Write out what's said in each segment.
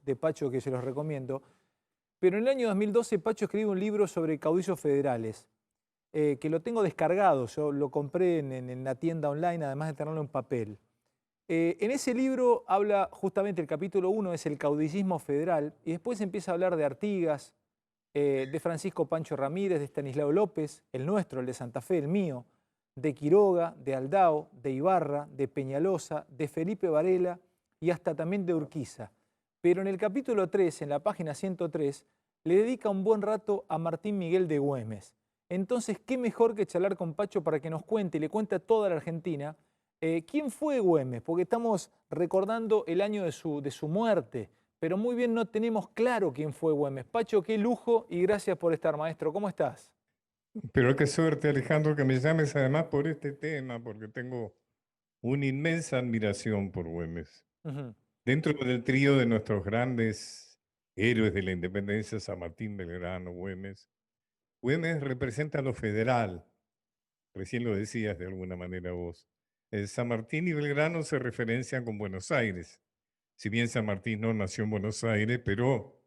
de Pacho que se los recomiendo, pero en el año 2012 Pacho escribe un libro sobre caudillos federales, que lo tengo descargado, yo lo compré en la tienda online, además de tenerlo en papel. En ese libro habla justamente, el capítulo 1 es el caudillismo federal, y después empieza a hablar de Artigas, de Francisco Pancho Ramírez, de Estanislao López, el nuestro, el de Santa Fe, el mío, de Quiroga, de Aldao, de Ibarra, de Peñalosa, de Felipe Varela y hasta también de Urquiza. Pero en el capítulo 3, en la página 103, le dedica un buen rato a Martín Miguel de Güemes. Entonces, ¿qué mejor que charlar con Pacho para que nos cuente y le cuente a toda la Argentina quién fue Güemes? Porque estamos recordando el año de su muerte, pero muy bien no tenemos claro quién fue Güemes. Pacho, qué lujo y gracias por estar, maestro. ¿Cómo estás? Pero qué suerte, Alejandro, que me llames además por este tema, porque tengo una inmensa admiración por Güemes. Ujú. Dentro del trío de nuestros grandes héroes de la independencia, San Martín, Belgrano, Güemes, Güemes representa lo federal. Recién lo decías de alguna manera vos. San Martín y Belgrano se referencian con Buenos Aires. Si bien San Martín no nació en Buenos Aires, pero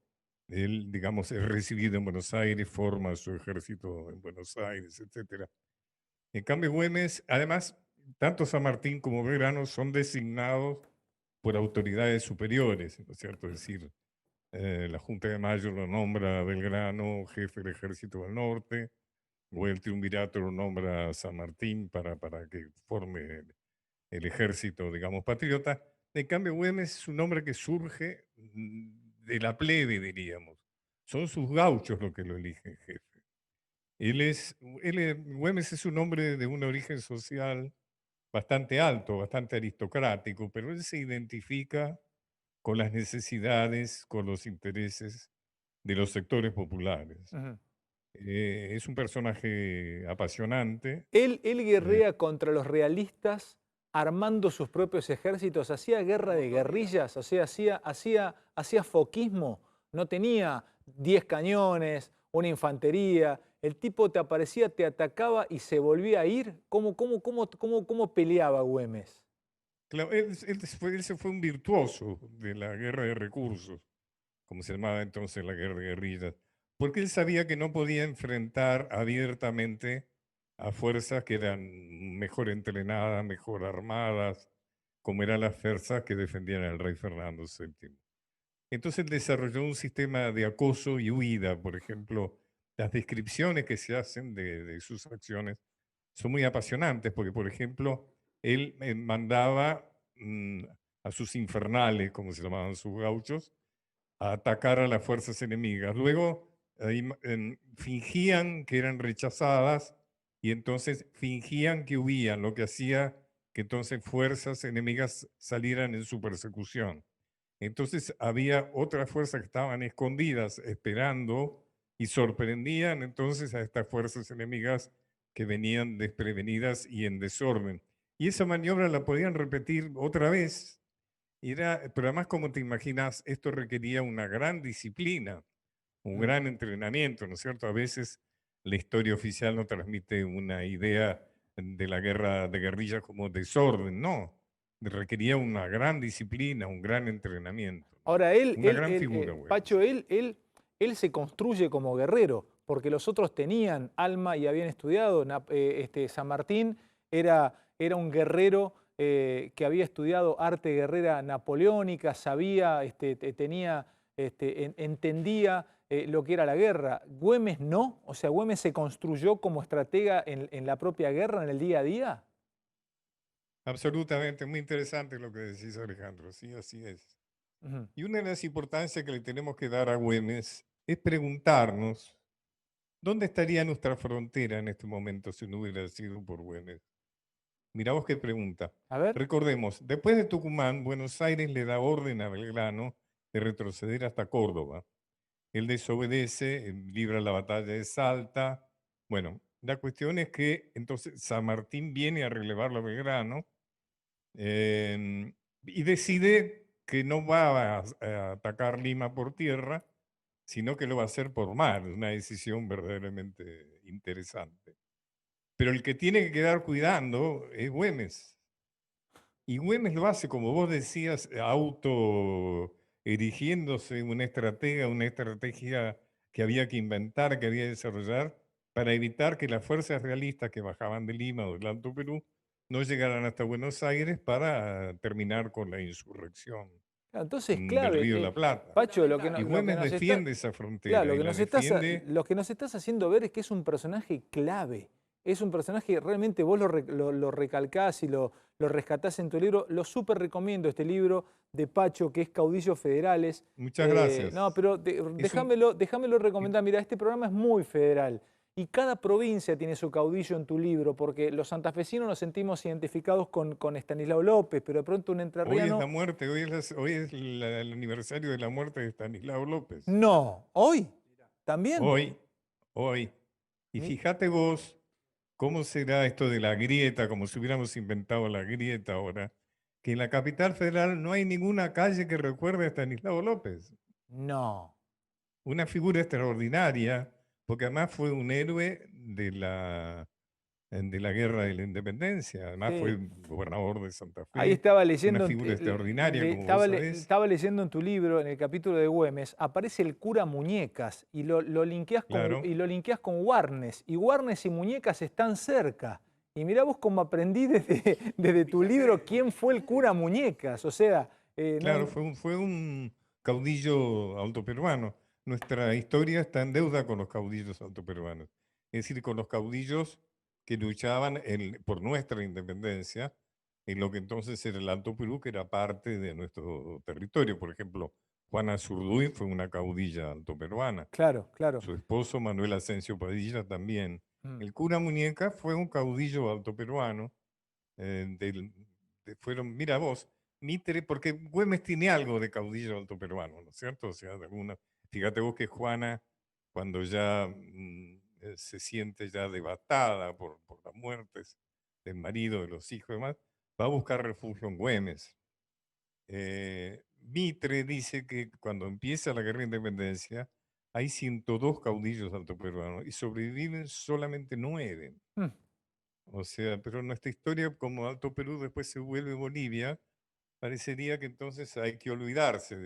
él, digamos, es recibido en Buenos Aires, forma su ejército en Buenos Aires, etcétera. En cambio, Güemes, además, tanto San Martín como Belgrano son designados por autoridades superiores, ¿no es cierto? Es decir, la Junta de Mayo lo nombra a Belgrano jefe del Ejército del Norte, o el Triunvirato lo nombra a San Martín para que forme el ejército, digamos, patriota. En cambio, Güemes es un hombre que surge de la plebe, diríamos. Son sus gauchos los que lo eligen jefe. Güemes es un hombre de un origen social bastante alto, bastante aristocrático, pero él se identifica con las necesidades, con los intereses de los sectores populares. Ujú. Es un personaje apasionante. Él eh, guerrea contra los realistas armando sus propios ejércitos, hacía guerra de guerrillas, o sea, hacía foquismo, no tenía 10 cañones, una infantería, el tipo te aparecía, te atacaba y se volvía a ir. ¿Cómo peleaba Güemes? claro, él se fue un virtuoso de la guerra de recursos, como se llamaba entonces la guerra de guerrillas, porque él sabía que no podía enfrentar abiertamente a fuerzas que eran mejor entrenadas, mejor armadas, como eran las fuerzas que defendían al rey Fernando VII. Entonces él desarrolló un sistema de acoso y huida, por ejemplo, las descripciones que se hacen de sus acciones son muy apasionantes, porque, por ejemplo, él mandaba a sus infernales, como se llamaban sus gauchos, a atacar a las fuerzas enemigas. Luego fingían que eran rechazadas y entonces fingían que huían, lo que hacía que entonces fuerzas enemigas salieran en su persecución. Entonces había otras fuerzas que estaban escondidas esperando y sorprendían entonces a estas fuerzas enemigas que venían desprevenidas y en desorden. Y esa maniobra la podían repetir otra vez. Pero además, como te imaginas, esto requería una gran disciplina, un Mm. gran entrenamiento, ¿no es cierto? A veces la historia oficial no transmite una idea de la guerra de guerrillas como desorden, no. Requería una gran disciplina, un gran entrenamiento, ¿no? Ahora, Una gran figura, Güemes. Pacho, él se construye como guerrero, porque los otros tenían alma y habían estudiado. San Martín era un guerrero que había estudiado arte guerrera napoleónica, sabía, entendía lo que era la guerra. Güemes no, o sea, Güemes se construyó como estratega en la propia guerra, en el día a día. Absolutamente, muy interesante lo que decís, Alejandro. Sí, así es. Ujú. Y una de las importancias que le tenemos que dar a Güemes es preguntarnos dónde estaría nuestra frontera en este momento si no hubiera sido por Güemes. Mirá vos qué pregunta. A ver. Recordemos, después de Tucumán, Buenos Aires le da orden a Belgrano de retroceder hasta Córdoba. Él desobedece, libra la batalla de Salta. Bueno, la cuestión es que entonces San Martín viene a relevarlo a Belgrano eh, y decide que no va a atacar Lima por tierra, sino que lo va a hacer por mar. Una decisión verdaderamente interesante. Pero el que tiene que quedar cuidando es Güemes. Y Güemes lo hace, como vos decías, erigiéndose una estrategia que había que inventar, que había que desarrollar, para evitar que las fuerzas realistas que bajaban de Lima o del Alto Perú no llegaran hasta Buenos Aires para terminar con la insurrección Claro, entonces, del clave, Río de la Plata. Pacho, Y lo que Güemes nos está, defiende esa claro, frontera y la defiende. lo que nos estás haciendo ver es que es un personaje clave. Es un personaje que realmente vos lo recalcás y lo rescatás en tu libro. Lo súper recomiendo este libro de Pacho, que es Caudillos Federales. Muchas No, gracias. pero Es un, déjamelo y- recomendar. Mira, este programa es muy federal. Y cada provincia tiene su caudillo en tu libro, porque los santafesinos nos sentimos identificados con Estanislao López, pero de pronto un Hoy es la entrerriano, muerte, hoy es el aniversario de la muerte de Estanislao López. no. ¿Hoy? ¿También? Hoy, hoy. Y Mi- fíjate vos cómo será esto de la grieta, como si hubiéramos inventado la grieta ahora, que en la capital federal no hay ninguna calle que recuerde a Estanislao López. No. Una figura extraordinaria, porque además fue un héroe de la guerra de la independencia. Además Sí. fue gobernador de Santa Ahí Fe, estaba una leyendo, figura extraordinaria, como vos sabés. estaba leyendo en tu libro, en el capítulo de Güemes, aparece el cura Muñecas y Claro, lo linkeás con Warnes. Y Warnes y Muñecas están cerca. Y mirá vos cómo aprendí desde, desde tu libro quién fue el cura Muñecas. O sea, claro, fue un caudillo altoperuano. Nuestra historia está en deuda con los caudillos altoperuanos. Es decir, con los caudillos que luchaban por nuestra independencia en lo que entonces era el Alto Perú, que era parte de nuestro territorio. Por ejemplo, Juana Zurduy fue una caudilla altoperuana. claro, claro. Su esposo, Manuel Asensio Padilla, también. Mm. El cura Muñeca fue un caudillo altoperuano. Mira vos, Mitre, porque Güemes tiene algo de caudillo altoperuano, ¿no es cierto? O sea, fíjate vos que Juana, cuando ya se siente ya devastada por las muertes del marido, de los hijos y demás, va a buscar refugio en Güemes. Mitre dice que cuando empieza la guerra de independencia, hay 102 caudillos altoperuanos y sobreviven solamente 9. Mm. O sea, pero nuestra historia como Alto Perú después se vuelve Bolivia, parecería que entonces hay que olvidarse de